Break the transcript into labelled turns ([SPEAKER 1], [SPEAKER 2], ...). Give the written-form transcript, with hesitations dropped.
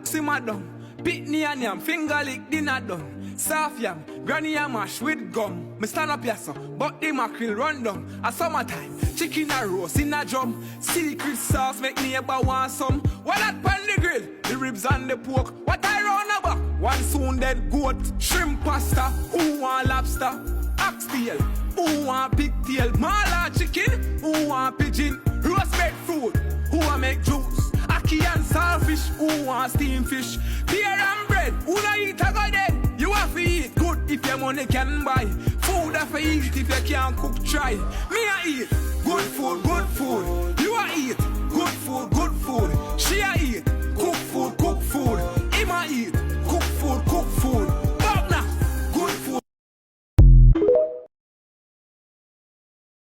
[SPEAKER 1] simmer down. Pitney and yam, finger lick dinner done. Soft yam, granny and mash with gum. Me stand up here son, but the mackerel run down. A summertime, chicken and roast in a drum. Secret sauce make neighbor want some. What that pan the grill? The ribs and the pork. What I run about? One soon dead goat, shrimp pasta. Who want lobster? Oxtail. Who want pigtail? Mala chicken. Who want pigeon? Roast breadfruit. Who want make juice? Aki and saltfish. Who want steam fish? Beer and bread. Who not eat a go dead? You have to eat good if your money can buy. Food have to eat if you can't cook try. Me a eat good food, good food. You a eat good food, good food. She a eat cook food, cook food. Him a eat cook food, cook food.